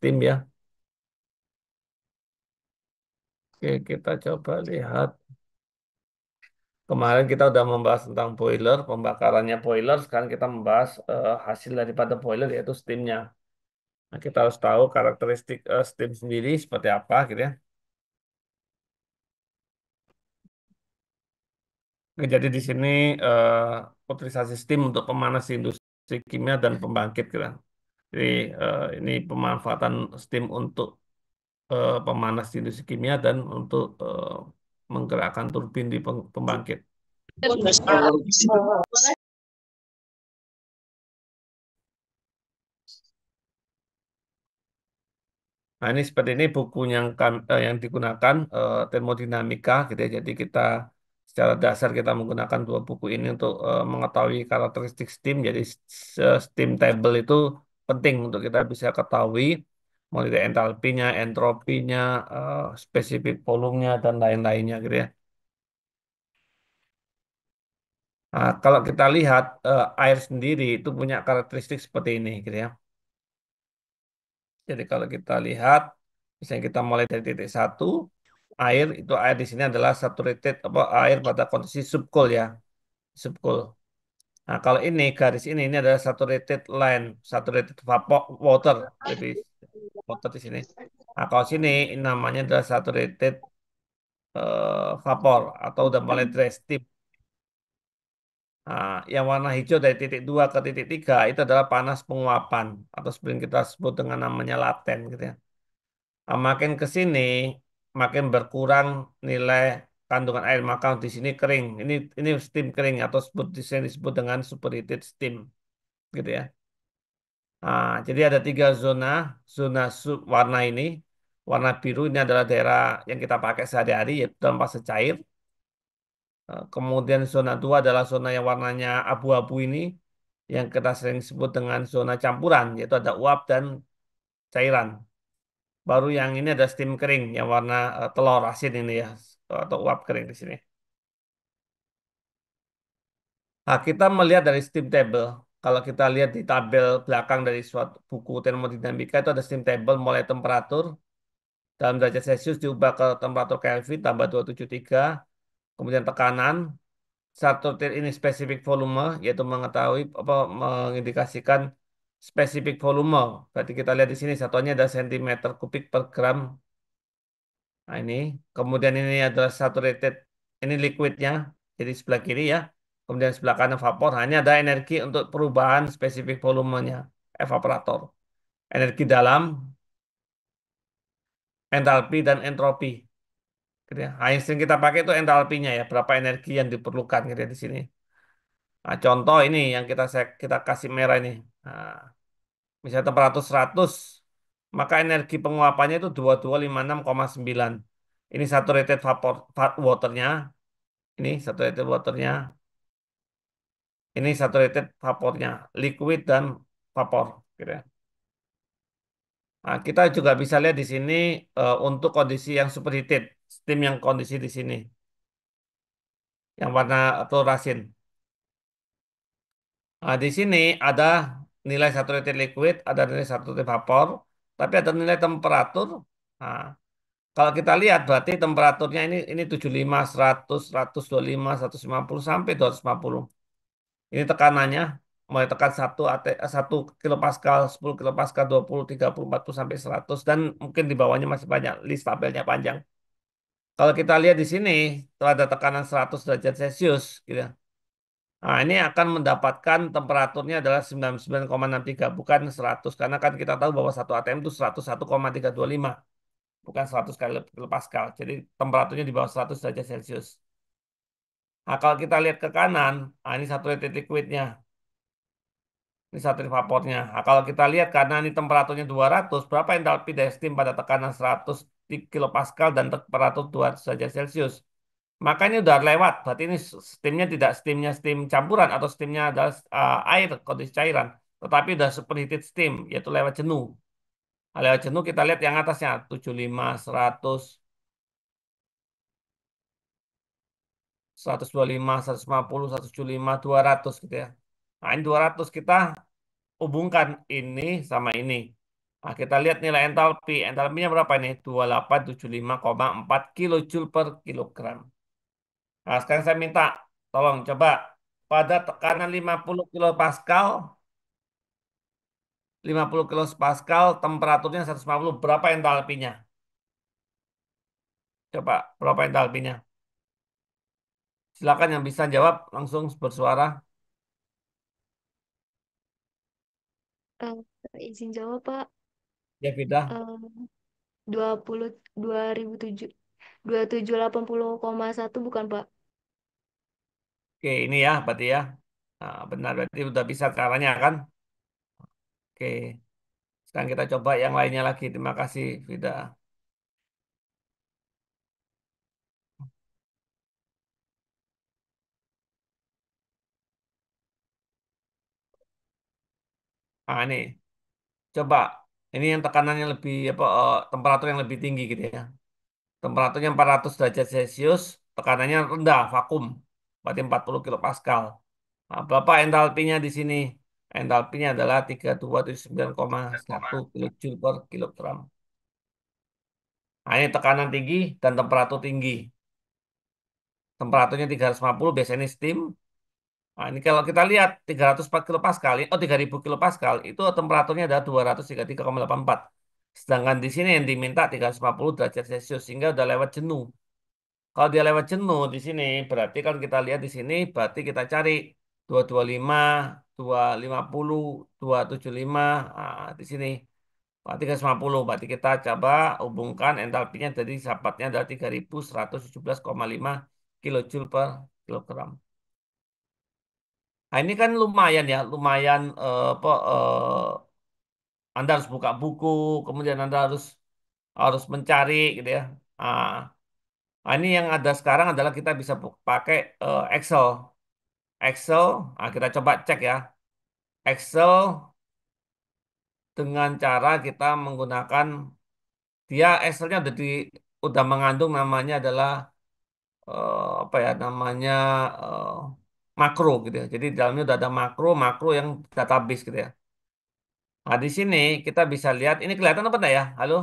steam ya. Oke, kita coba lihat. Kemarin kita udah membahas tentang boiler, pembakarannya boiler. Sekarang kita membahas hasil daripada boiler yaitu steamnya. Nah, kita harus tahu karakteristik steam sendiri seperti apa gitu ya. Nah, jadi di sini utilisasi steam untuk pemanas industri kimia dan pembangkit gitu. Jadi ini pemanfaatan steam untuk pemanas industri kimia dan untuk menggerakkan turbin di pembangkit. Nah, ini seperti ini buku yang digunakan termodinamika gitu ya. Jadi kita secara dasar kita menggunakan dua buku ini untuk mengetahui karakteristik steam. Jadi steam table itu penting untuk kita bisa ketahui mulai dari entalpinya, entropinya, spesifik volumenya dan lain-lainnya gitu ya. Nah, kalau kita lihat air sendiri itu punya karakteristik seperti ini gitu ya. Jadi kalau kita lihat, misalnya kita mulai dari titik satu, air di sini adalah saturated apa air pada kondisi subcool ya, subcool. Nah kalau ini garis ini adalah saturated line, saturated vapor water, jadi water di sini. Nah kalau sini ini namanya adalah saturated vapor atau udah mulai dry steam. Nah, yang warna hijau dari titik 2 ke titik 3 itu adalah panas penguapan atau sering kita sebut dengan namanya laten gitu ya. Makin ke sini, makin berkurang nilai kandungan air, maka di sini kering. Ini steam kering atau disebut dengan superheated steam, gitu ya. Nah, jadi ada tiga zona, warna ini, warna biru ini adalah daerah yang kita pakai sehari-hari, yaitu dalam fase cair. Kemudian zona 2 adalah zona yang warnanya abu-abu ini, yang kita sering sebut dengan zona campuran, yaitu ada uap dan cairan. Baru yang ini ada steam kering yang warna telur asin ini ya atau uap kering di sini. Nah, kita melihat dari steam table. Kalau kita lihat di tabel belakang dari suatu buku termodinamika itu ada steam table mulai temperatur dalam derajat Celcius diubah ke temperatur Kelvin tambah 273, kemudian tekanan, satu ini spesifik volume yaitu mengetahui apa mengindikasikan spesifik volume. Berarti kita lihat di sini satuannya ada sentimeter kubik per gram. Nah, ini. Kemudian ini adalah saturated. Ini liquidnya. Jadi sebelah kiri ya. Kemudian sebelah kanan vapor. Hanya ada energi untuk perubahan spesifik volumenya. Evaporator. Energi dalam, entalpi, dan entropi. Gitu ya. Nah, yang sering kita pakai itu entalpinya ya. Berapa energi yang diperlukan gitu ya di sini. Nah, contoh ini yang kita kasih merah ini. Nah, misalnya temperatur 100, maka energi penguapannya itu 2256,9. Ini saturated waternya. Ini saturated waternya, ini saturated vapornya, liquid dan vapor. Gitu ya. Nah, kita juga bisa lihat di sini untuk kondisi yang superheated, steam yang kondisi di sini, yang warna fluorasin. Nah, di sini ada nilai saturated liquid, ada nilai saturated vapor, tapi ada nilai temperatur. Nah, kalau kita lihat berarti temperaturnya ini 75, 100, 125, 150 sampai 250. Ini tekanannya mulai tekan 1 kilopascal, 10 kilopascal, 20, 30, 40 sampai 100 dan mungkin di bawahnya masih banyak, list tabelnya panjang. Kalau kita lihat di sini, setelah ada tekanan 100 derajat Celcius, gitu ya. Nah, ini akan mendapatkan temperaturnya adalah 99,63, bukan 100. Karena kan kita tahu bahwa satu atm itu 101,325, bukan 100 kali kilopascal. Jadi temperaturnya di bawah 100 derajat Celcius. Nah, kalau kita lihat ke kanan, nah ini saturated liquidnya. Ini satu vapornya. Nah, kalau kita lihat karena ini temperaturnya 200, berapa entalpi dari steam pada tekanan 100 di kilopascal dan temperatur 200 derajat Celcius. Maka ini udah lewat. Berarti ini steamnya tidak steam campuran atau steamnya adalah air, kondisi cairan. Tetapi udah superheated steam, yaitu lewat jenuh. Nah, lewat jenuh kita lihat yang atasnya, 75, 100, 125, 150, 175, 200 gitu ya. Nah, ini 200 kita hubungkan ini sama ini. Nah, kita lihat nilai entalpi. Entalpinya berapa ini? 2875,4 kilojoule per kilogram. Nah, sekarang saya minta, tolong coba pada tekanan 50 kilopascal, 50 kilopascal, temperaturnya 150, berapa entalpinya? Coba, berapa entalpinya? Silakan yang bisa jawab langsung bersuara. Eh, izin jawab, Pak. Ya, Vida. Eh, 20 2007 2780,1 bukan, Pak? Oke, ini ya, berarti ya. Nah, benar, berarti udah bisa caranya kan? Oke, sekarang kita coba yang lainnya lagi. Terima kasih, Vida. Nah, ini. Coba, ini yang tekanannya lebih, apa, temperatur yang lebih tinggi gitu ya. Temperaturnya 400 derajat Celcius, tekanannya rendah, vakum. Berarti 40 kilopascal. Nah, berapa entalpinya di sini? Entalpinya adalah 3279,1 kilojoule per kilogram. Nah, ini tekanan tinggi dan temperatur tinggi. Temperaturnya 350, biasanya ini steam. Nah, ini kalau kita lihat 304 kilopascal, oh 3000 kilopascal, itu temperaturnya adalah 233,84. Sedangkan di sini yang diminta 350 derajat Celcius, sehingga udah lewat jenuh. Kalau dia lewat jenuh di sini, berarti kan kita lihat di sini, berarti kita cari 225, 250, 275, nah, di sini. 350, berarti kita coba hubungkan entalpinya jadi dapatnya adalah 3117,5 kilojoule per kilogram. Nah, ini kan lumayan ya, lumayan apa Anda harus buka buku, kemudian Anda harus harus mencari gitu ya. Ah, nah, ini yang ada sekarang adalah kita bisa pakai Excel. Excel, nah, kita coba cek ya. Excel dengan cara kita menggunakan dia Excelnya udah mengandung namanya adalah apa ya namanya eh, makro gitu ya. Jadi di dalamnya udah ada makro, makro yang database gitu ya. Nah, di sini kita bisa lihat, ini kelihatan apa enggak ya? Halo?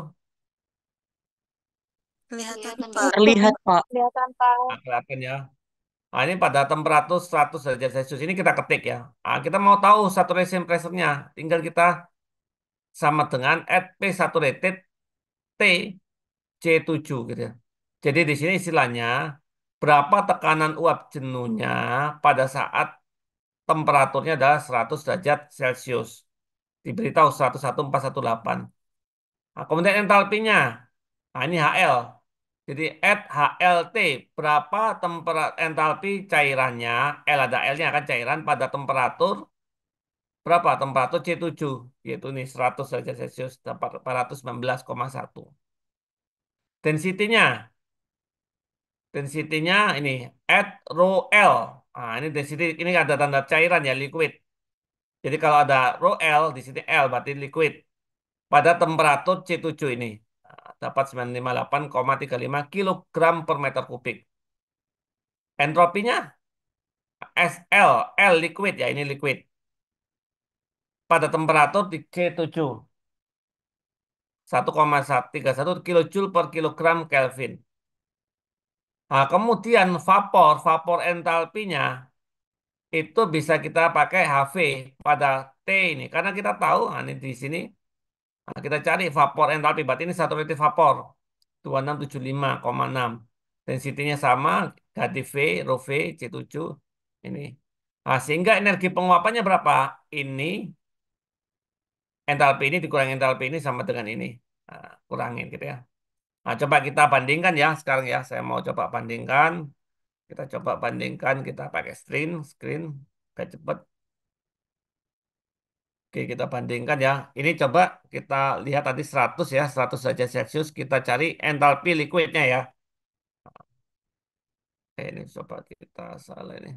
Kelihatan, Kelihatan, Pak. Pak. Terlihat, Pak. Kelihatan, Pak. Nah, kelihatan ya. Nah, ini pada temperatur 100 derajat Celcius ini kita ketik ya. Nah, kita mau tahu saturation pressure-nya. Tinggal kita sama dengan at P saturated T C7 gitu ya. Jadi di sini istilahnya berapa tekanan uap jenuhnya pada saat temperaturnya adalah 100 derajat Celcius. Diberitahu 101,418. Nah, kemudian entalpinya. Nah, ini HL. Jadi at HLT, berapa entalpi cairannya, L ada L-nya kan cairan pada temperatur, berapa? Temperatur C7, yaitu ini 100 derajat Celcius, dapat 419,1. Density-nya, density-nya ini, at rho L. Nah, ini density, ini ada tanda cairan ya, liquid. Jadi kalau ada rho L, di sini L berarti liquid. Pada temperatur C7 ini. Nah, dapat 958,35 kilogram per meter kubik. Entropinya SL, L liquid ya, ini liquid. Pada temperatur di C7, 1,31 kilojoule per kilogram Kelvin. Nah, kemudian vapor, vapor entalpinya itu bisa kita pakai HV pada T ini. Karena kita tahu, nah, ini di sini, nah, kita cari vapor entalpi, berarti ini saturated vapor. 2675,6. Densitinya sama, HDV, rho V, C7, ini. Nah, sehingga energi penguapannya berapa? Ini entalpi ini dikurangi entalpi ini sama dengan ini. Nah, kurangin gitu ya. Nah, coba kita bandingkan ya sekarang ya. Saya mau coba bandingkan. Kita coba bandingkan. Kita pakai screen biar cepat. Oke, kita bandingkan ya. Ini coba kita lihat tadi 100 ya, 100 derajat Celcius. Kita cari entalpi liquidnya ya. Oke, ini coba kita salah ini.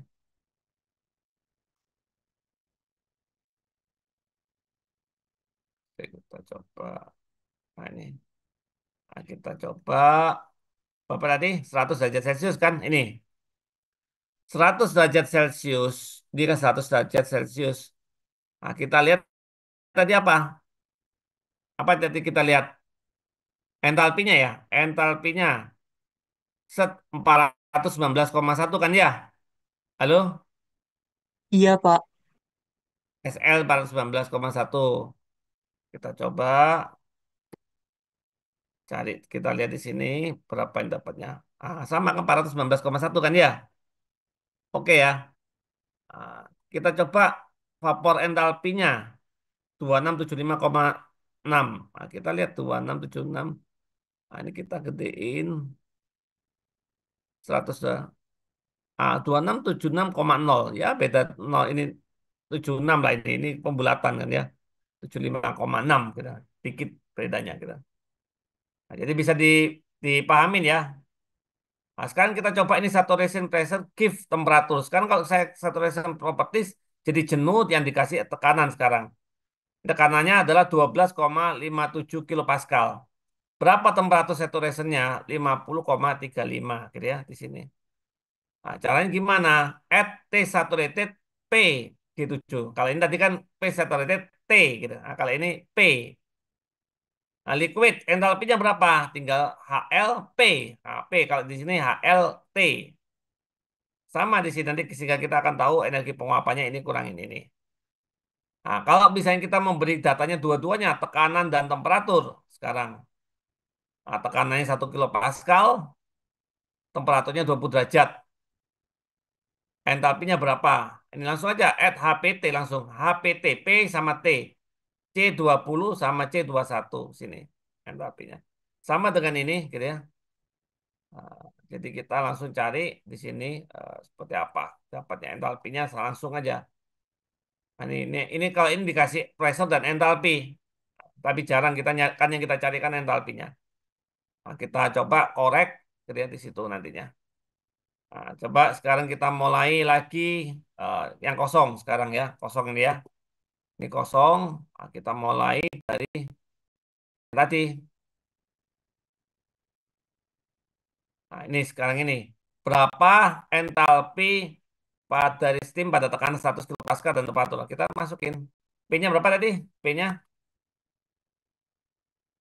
Oke, kita coba. Nah, ini. Nah, kita coba. Berapa tadi? 100 derajat Celcius kan? Ini. 100 derajat Celcius. Dia kan 100 derajat Celcius. Nah, kita lihat tadi apa? Apa tadi kita lihat entalpinya ya? Entalpinya set 419,1 kan ya? Halo? Iya, Pak. SL 419,1. Kita coba cari, kita lihat di sini berapa yang dapatnya. Sama kan 419,1 kan ya? Oke ya. Ah, kita coba vapor entalpinya 2675,6. Kita lihat 2676. Ini kita gedein 100 dah. 2676,0. Ya beda 0 ini 76 lah ini. Ini pembulatan kan ya. 75,6 kita. Dikit bedanya kita. Jadi bisa dipahamin ya. Sekarang kita coba ini saturation pressure give temperature. Sekarang kalau saya saturation properties jadi jenuh yang dikasih tekanan sekarang. Tekanannya adalah 12,57 kilopascal. Berapa temperatur saturationnya? 50,35 gitu ya di sini. Caranya gimana? Add T saturated P G7. Kalau ini tadi kan P saturated T gitu. Kalau ini P. Liquid entalpinya berapa? Tinggal HLP. P kalau di sini HLT. Sama di sini nanti sehingga kita akan tahu energi penguapannya ini kurang ini nih. Kalau misalnya kita memberi datanya dua-duanya, tekanan dan temperatur sekarang. Tekanannya 1 kilopascal, temperaturnya 20 derajat. Entalpinya berapa? Ini langsung aja add HPT langsung. HPT P sama T. C20 sama C21 sini entalpinya. Sama dengan ini gitu ya. Nah, jadi kita langsung cari di sini seperti apa. Dapatnya entalpinya langsung aja. Ini kalau ini dikasih pressure dan entalpi. Tapi jarang kan yang kita carikan entalpinya. Kita coba korek gitu ya di situ nantinya. Coba sekarang kita mulai lagi yang kosong sekarang ya, kosong ini ya. Ini kosong. Kita mulai dari tadi. Ini sekarang ini. Berapa entalpi dari steam pada tekanan 100 kilopascal dan temperatur? Kita masukin. P-nya berapa tadi? P-nya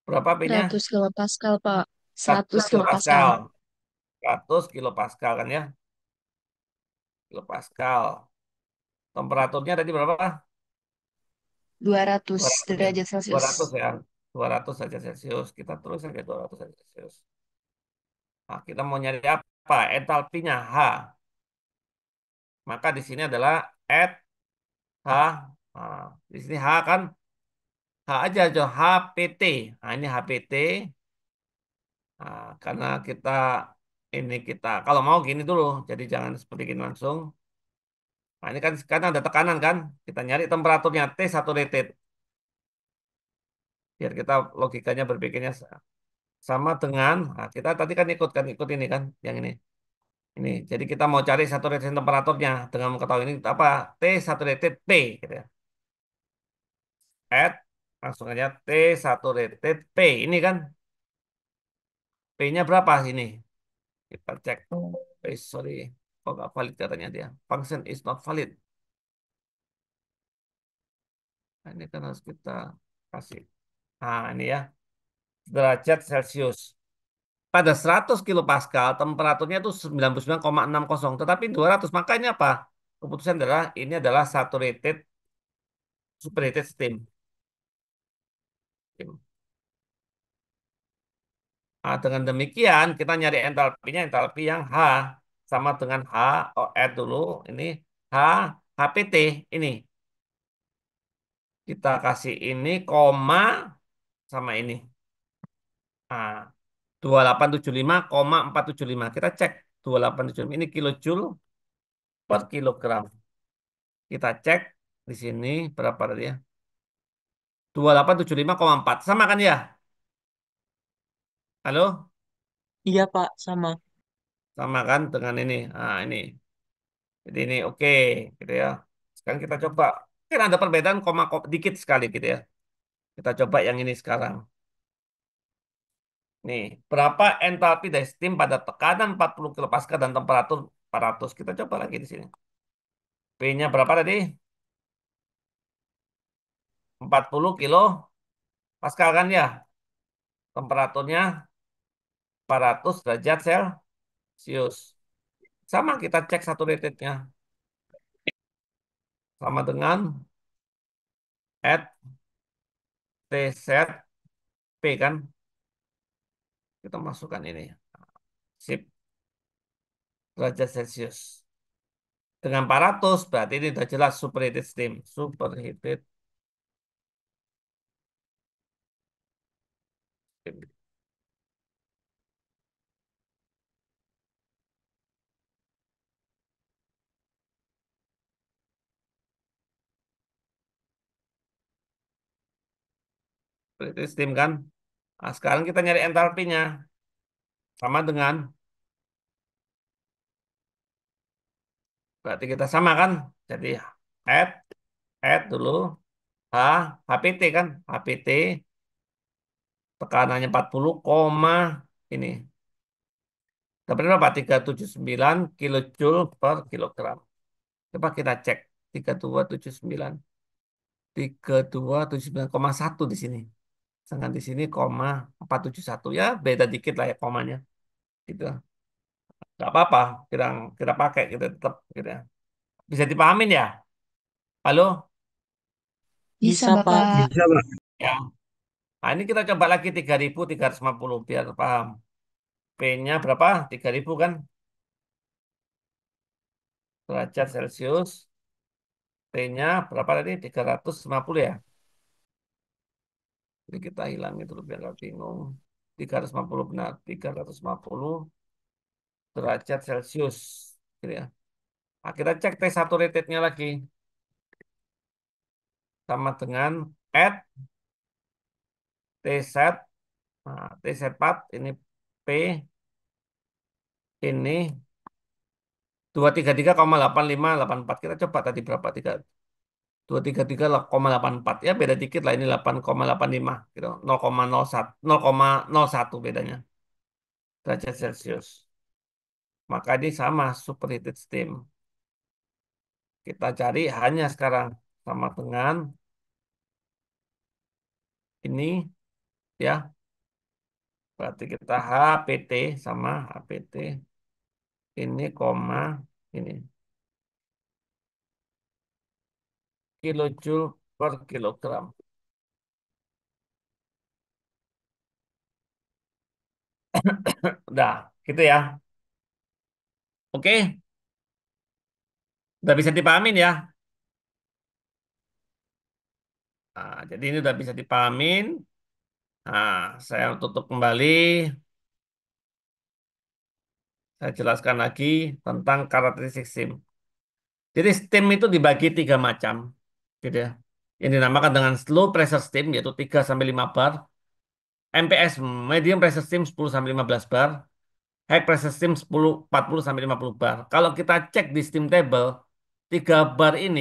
berapa P-nya? 100 kilopascal, Pak. 100 100 kilopascal. kilopascal. 100 kilopascal kan ya? Kilopascal. Temperaturnya tadi berapa? 200 200 ya. derajat dua Celcius. ratus ya. 200 saja Celcius. Kita terus saja 200 saja Celcius. Kita mau nyari apa? Entalpinya H. Maka di sini adalah at H. Nah, di sini H kan H aja aja HPT. Ini HPT. Karena kita kalau mau gini dulu. Jadi jangan seperti ini langsung. Ini kan karena ada tekanan kan. Kita nyari temperaturnya T saturated. Biar kita logikanya berpikirnya sama dengan kita tadi kan ikut ini kan yang ini. Ini. Jadi kita mau cari saturation temperaturnya dengan mengetahui ini apa? T saturated P gitu ya. Add langsung aja T saturated P. Ini kan P-nya berapa sini? Kita cek. Sorry. Kok nggak valid katanya dia. Function is not valid. Ini kan harus kita kasih. Ini ya. Derajat Celcius. Pada 100 kilopascal temperaturnya itu 99,60. Tetapi 200 makanya apa? Keputusan adalah ini adalah saturated superheated steam. Dengan demikian kita nyari entalpinya entalpi yang H sama dengan H, add dulu ini H HPT ini kita kasih ini koma sama ini. Nah, 2875,475 kita cek 2875 ini kilojoule per kilogram. Kita cek di sini berapa tadi ya? 2875,4 sama kan ya? Halo? Iya, Pak. Sama. Sama kan dengan ini. Ini. Jadi ini oke gitu ya. Sekarang kita coba. Kan ada perbedaan dikit sekali gitu ya. Kita coba yang ini sekarang. Nih, berapa entalpi dari steam pada tekanan 40 kilopascal dan temperatur 400. Kita coba lagi di sini. P-nya berapa tadi? 40 kilo Pascal kan ya, temperaturnya 400 derajat Celcius. Sama kita cek saturatednya. Sama dengan at T set P kan. Kita masukkan ini. Sip, derajat Celcius. Dengan 400 berarti ini sudah jelas superheated steam. Superheated steam. Superheated steam kan. Nah, sekarang kita nyari entalpinya. Sama dengan, berarti kita sama kan. Jadi add, add dulu. H, HPT kan. HPT tekanannya 40, ini. Dapat berapa? 379 kilojoule per kilogram. Coba kita cek. 3279. 3279,1 di sini. Sedangkan di sini 471. Ya beda dikit lah ya komanya. Gitu. Gak apa-apa. Kita, kita pakai. Kita tetap. Gitu ya. Bisa dipahamin ya? Halo? Bisa, Bisa, Pak. Bapak. Bisa, Pak. Ya. Nah ini kita coba lagi 3350 biar paham. P-nya berapa? 3000 kan? Derajat Celcius. T-nya berapa tadi? 350 ya? Jadi kita hilang itu biar nggak bingung. 350 benar. 350 derajat Celcius. Gitu ya. Nah, kita cek T1 rated-nya lagi. Sama dengan add T set. Nah, T set 4 ini P ini 233,8584. Kita coba tadi berapa? 233,84. Ya beda dikit lah ini 8,85 gitu. 0,01 0,01 bedanya derajat Celcius. Maka ini sama superheated steam. Kita cari hanya sekarang sama dengan ini ya. Berarti kita HPT sama HPT ini ini kilojoule per kilogram. Udah, gitu ya. Oke, udah bisa dipahamin ya. Nah, jadi ini udah bisa dipahamin. Nah, saya tutup kembali. Saya jelaskan lagi tentang karakteristik SIM. Jadi STEM itu dibagi tiga macam, gitu ya. Yang dinamakan dengan slow pressure steam yaitu 3 sampai 5 bar, MPS medium pressure steam 10 sampai 15 bar, high pressure steam 40 sampai 50 bar. Kalau kita cek di steam table, 3 bar ini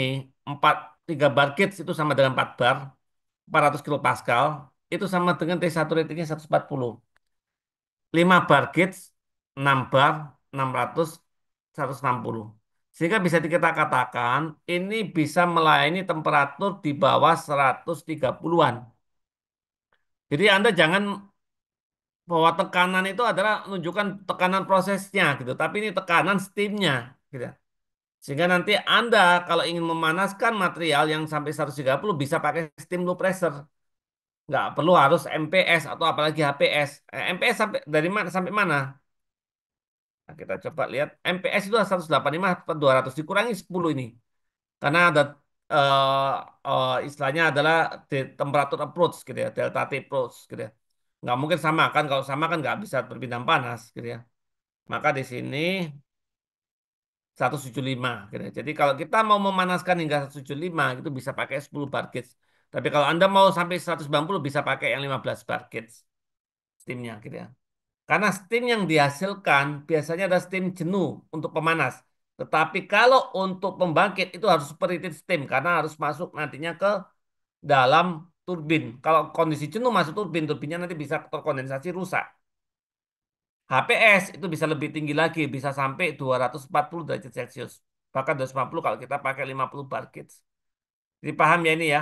3 bar gauge itu sama dengan 4 bar, 400 kilopascal, itu sama dengan T1 ratingnya 140. 5 bar gauge, 6 bar, 600, 160. Sehingga bisa kita katakan ini bisa melayani temperatur di bawah 130-an. Jadi Anda jangan bahwa tekanan itu adalah menunjukkan tekanan prosesnya gitu, tapi ini tekanan steamnya gitu. Sehingga nanti Anda kalau ingin memanaskan material yang sampai 130 bisa pakai steam low pressure. Nggak perlu harus MPS atau apalagi HPS. MPS sampai dari mana sampai mana? Nah, kita coba lihat MPS itu 185 per 200 dikurangi 10 ini. Karena ada eh, istilahnya adalah temperatur approach gitu ya, delta T approach gitu ya. Nggak mungkin sama kan, kalau sama kan nggak bisa berpindah panas gitu ya. Maka di sini 175 gitu ya. Jadi kalau kita mau memanaskan hingga 175 itu bisa pakai 10 bar gauge. Tapi kalau Anda mau sampai 190 bisa pakai yang 15 bar gauge steamnya gitu ya. Karena steam yang dihasilkan biasanya ada steam jenuh untuk pemanas. Tetapi kalau untuk pembangkit itu harus superheated steam karena harus masuk nantinya ke dalam turbin. Kalau kondisi jenuh masuk turbin, turbinnya nanti bisa terkondensasi rusak. HPS itu bisa lebih tinggi lagi, bisa sampai 240 derajat Celcius. Bahkan 250 kalau kita pakai 50 bar gauge. Jadi paham ya ini ya.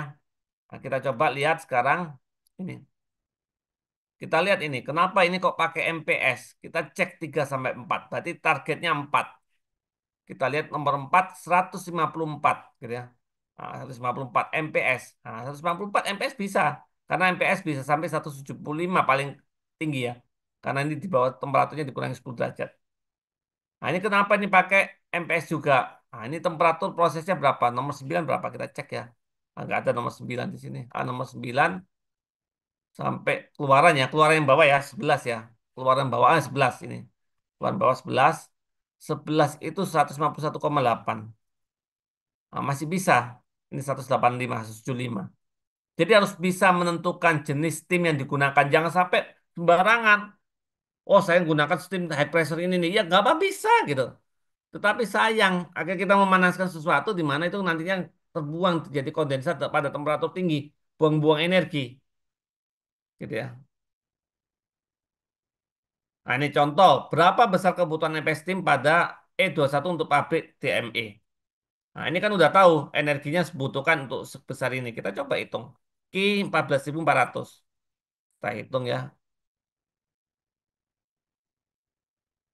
Nah, kita coba lihat sekarang Ini. Kita lihat ini, kenapa ini kok pakai MPS? Kita cek 3 sampai 4. Berarti targetnya 4. Kita lihat nomor 4 154 gitu ya. Nah, 154 MPS. Nah, 154 MPS bisa. Karena MPS bisa sampai 175 paling tinggi ya. Karena ini di bawah temperaturnya dikurangi 10 derajat. Nah, ini kenapa ini pakai MPS juga? Nah, ini temperatur prosesnya berapa? Nomor 9 berapa? Kita cek ya. Nah, nggak ada nomor 9 di sini. Nomor 9 sampai keluarannya, keluaran yang bawah ya, 11 ya. Keluaran bawah 11 ini. Keluaran bawah 11. 11 itu 151,8. Nah, masih bisa. Ini 185, 175. Jadi harus bisa menentukan jenis steam yang digunakan. Jangan sampai sembarangan. Oh, saya gunakan steam high pressure ini nih. Ya, nggak apa bisa gitu. Tetapi sayang, agar kita memanaskan sesuatu di mana itu nantinya terbuang jadi kondensat pada temperatur tinggi. Buang-buang energi. Gitu ya. Nah, ini contoh. Berapa besar kebutuhan NPS steam pada E21 untuk pabrik DME. Nah, ini kan udah tahu energinya dibutuhkan untuk sebesar ini. Kita coba hitung. Ki 14.400. Kita hitung ya.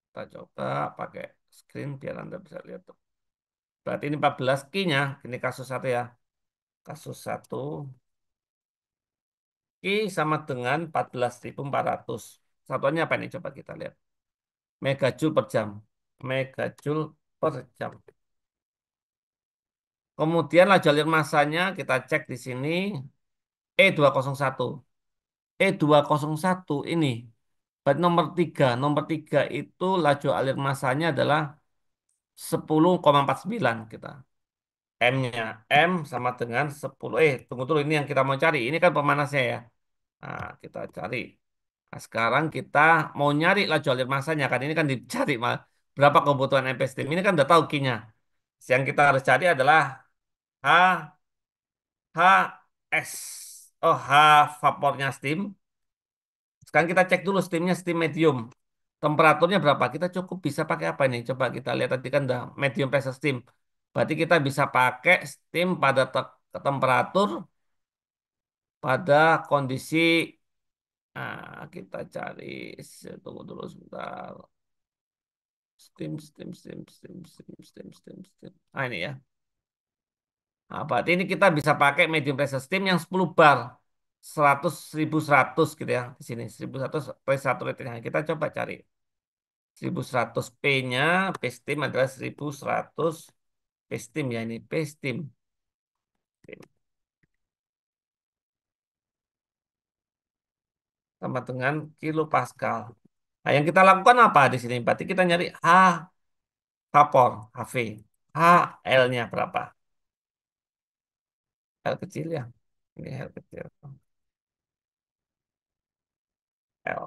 Kita coba pakai screen biar Anda bisa lihat tuh. Berarti ini 14 Ki-nya. Ini kasus satu ya. Kasus satu. Ki sama dengan 14.400. Satuannya apa nih? Coba kita lihat. Megajoule per jam. Megajoule per jam. Kemudian laju alir masanya kita cek di sini. E201. E201 ini. Berarti nomor 3 itu laju alir masanya adalah 10,49 kita. M-nya. M sama dengan 10. Tunggu dulu. Ini yang kita mau cari. Ini kan pemanasnya ya. Nah, kita cari. Nah, sekarang kita mau nyari laju alir masanya. Kan ini kan dicari berapa kebutuhan MP steam. Ini kan udah tahu Q-nya. Yang kita harus cari adalah H, H, S. Oh, H vapornya steam. Sekarang kita cek dulu steamnya steam medium. Temperaturnya berapa? Kita cukup bisa pakai apa nih? Coba kita lihat tadi kan udah medium pressure steam. Berarti kita bisa pakai steam pada temperatur pada kondisi kita cari tunggu dulu sebentar. Steam. Ah ini ya. Nah, berarti ini kita bisa pakai medium pressure steam yang 10 bar. 100.100 gitu ya. Di sini 1.100 pre-saturated. Nah, kita coba cari. 1.100 P-nya, P steam adalah 1.100 P steam ya ini P steam. Sama dengan kilopascal. Nah, yang kita lakukan apa di sini? Berarti kita nyari H vapor, HV. L-nya berapa? L kecil ya. Ini L kecil. L.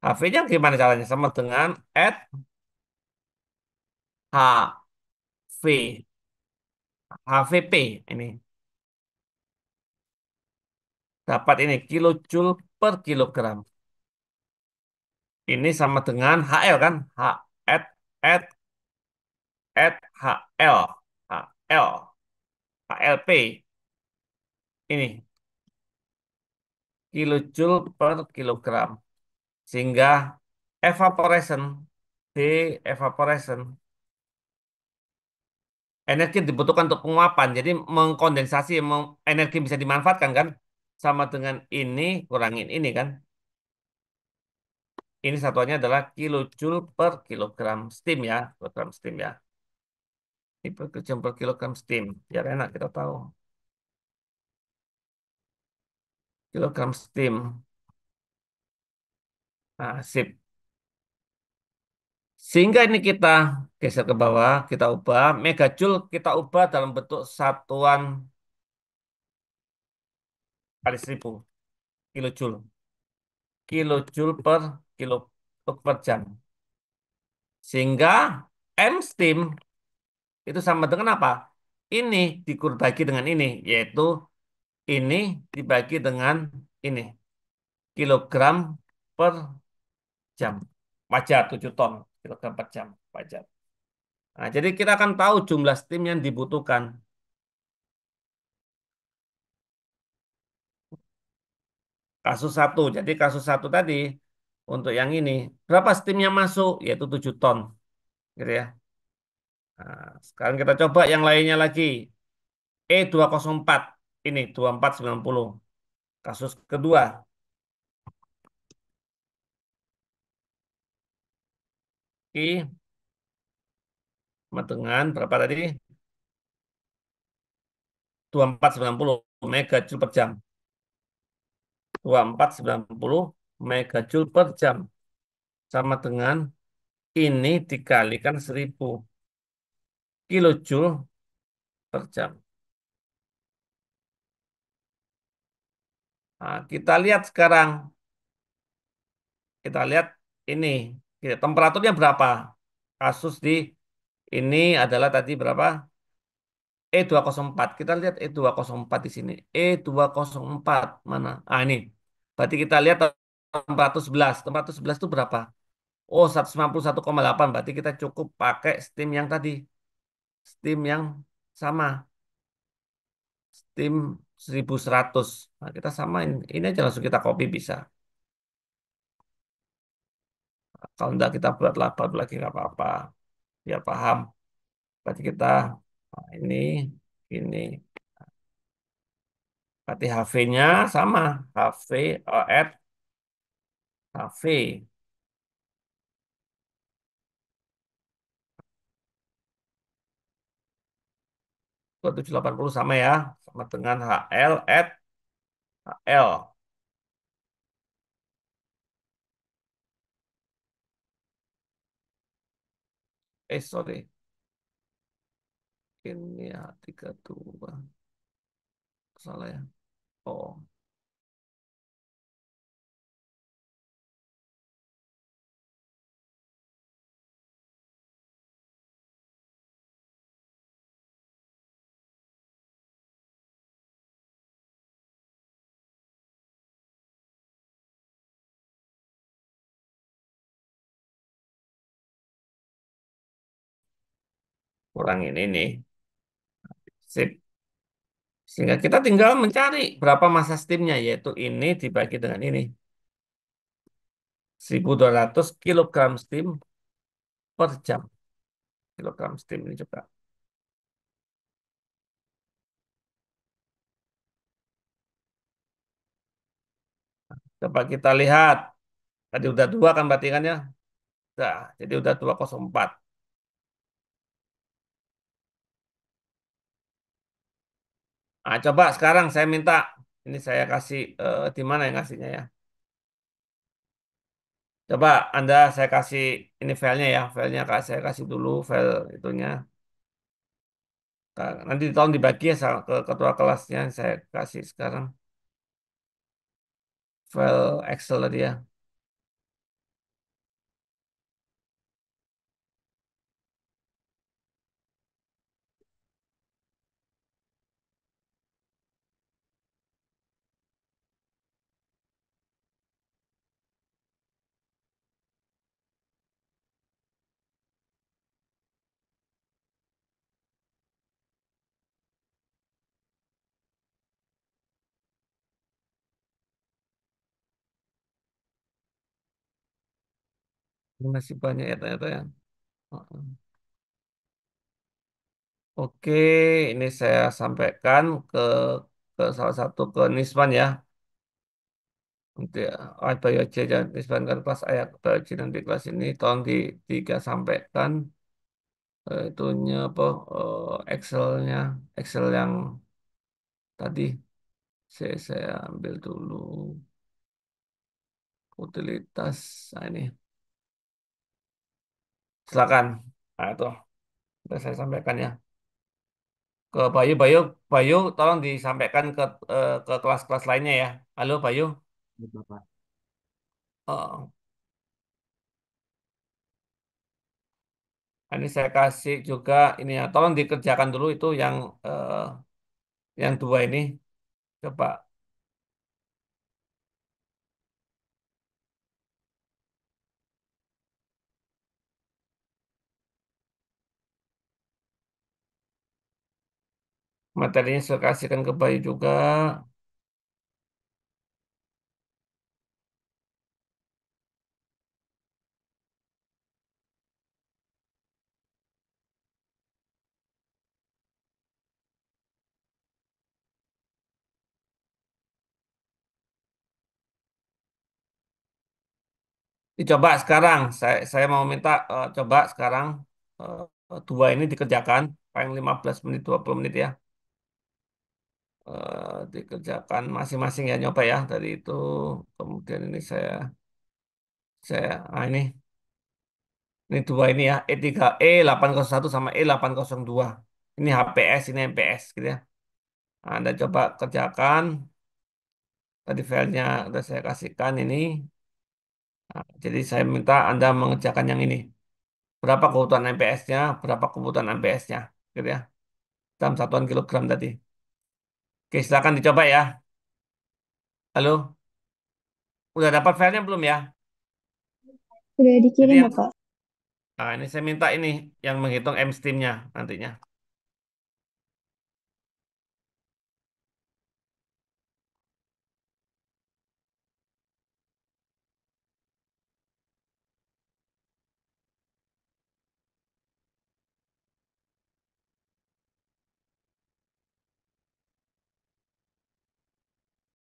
HV-nya gimana caranya? Sama dengan add HV. HVP ini. Dapat ini kilojoule per kilogram. Ini sama dengan HL kan? Add, add, add HL. HL. HLP. Ini kilojoule per kilogram. Sehingga evaporation, D evaporation, energi yang dibutuhkan untuk penguapan. Jadi mengkondensasi, energi bisa dimanfaatkan kan? Sama dengan ini, kurangin ini kan? Ini satuannya adalah kilojoule per kilogram steam ya. Kilogram steam ya. Ini per kilogram steam. Biar enak kita tahu. Kilogram steam. Nah, sip. Sehingga ini kita geser ke bawah, kita ubah. Megajoule kita ubah dalam bentuk satuan kali 1.000 kilojoule. Kilojoule per jam. Sehingga M steam itu sama dengan apa? Ini dibagi dengan ini, yaitu ini dibagi dengan ini. Kilogram per jam. Wajar 7 ton. Kilogram per jam. Wajar. Nah, jadi kita akan tahu jumlah steam yang dibutuhkan. kasus satu. Jadi kasus satu tadi untuk yang ini berapa steam yang masuk? Yaitu 7 ton, gitu ya. Nah, sekarang kita coba yang lainnya lagi. E204 ini 2490. Kasus kedua, I sama dengan berapa tadi? 2490 megajoule per jam. 2490 megajoule per jam. Sama dengan ini dikalikan 1000 kilojoule per jam. Nah, kita lihat sekarang. Kita lihat ini. Temperaturnya berapa? Kasus di ini adalah tadi berapa? E204. Kita lihat E204 di sini. E204 mana? Ah, ini. Berarti kita lihat temperatur 11. Temperatur 11 itu berapa? Oh, 191,8. Berarti kita cukup pakai steam yang tadi. Steam yang sama. Steam 1100. Nah, kita samain. Ini aja langsung kita copy bisa. Kalau enggak kita buat lapar lagi nggak apa-apa. Ya paham. Berarti kita nah, ini. Berarti HV-nya sama. HV, add HV. 2780 sama ya. Sama dengan HL add HL. Sorry. Ini ya 32. Salah ya. Oh. Kurang ini nih. Sip. Sehingga kita tinggal mencari berapa massa steamnya, yaitu ini dibagi dengan ini. 1200 kilogram steam per jam. Kilogram steam ini juga. Coba kita lihat. Tadi udah dua kan berarti kan ya? Nah, jadi udah 204. Nah, coba sekarang saya minta. Ini saya kasih di mana yang kasihnya ya? Coba Anda saya kasih ini filenya ya. Filenya saya kasih dulu file itunya. Nah, nanti tolong dibagi ya ke ketua kelasnya. Saya kasih sekarang file Excel tadi ya. Ini masih banyak ya ternyata ya. Heeh. Oke, ini saya sampaikan ke salah satu ke Nisban ya. Nanti Bayu Aja dan Nisban kan kelas ayat Bayu Aja nanti kelas ini tolong tiga sampaikan itunya apa Excelnya Excel yang tadi saya ambil dulu utilitas. Nah, ini silakan. Nah, itu sudah saya sampaikan ya ke Bayu tolong disampaikan ke kelas-kelas lainnya ya. Halo Bayu. Bapak. Oh, ini saya kasih juga ini ya. Tolong dikerjakan dulu itu yang dua ini. Coba materinya saya kasihkan ke Bayu juga. Dicoba sekarang. Saya mau minta coba sekarang dua ini dikerjakan paling 15 menit 20 menit ya. Dikerjakan masing-masing ya nyoba ya dari itu. Kemudian ini ini dua ini ya E3 E801 sama E802. Ini HPS ini MPS gitu ya. Anda coba kerjakan. Tadi filenya udah saya kasihkan ini. Nah, jadi saya minta Anda mengerjakan yang ini. Berapa kebutuhan MPS-nya, berapa kebutuhan MPS-nya, gitu ya. Dalam satuan kilogram tadi. Oke, silakan dicoba ya. Halo, udah dapat filenya belum ya? Udah Jadi dikirim yang, ya, Pak? ini saya minta ini yang menghitung M-steam-nya nantinya.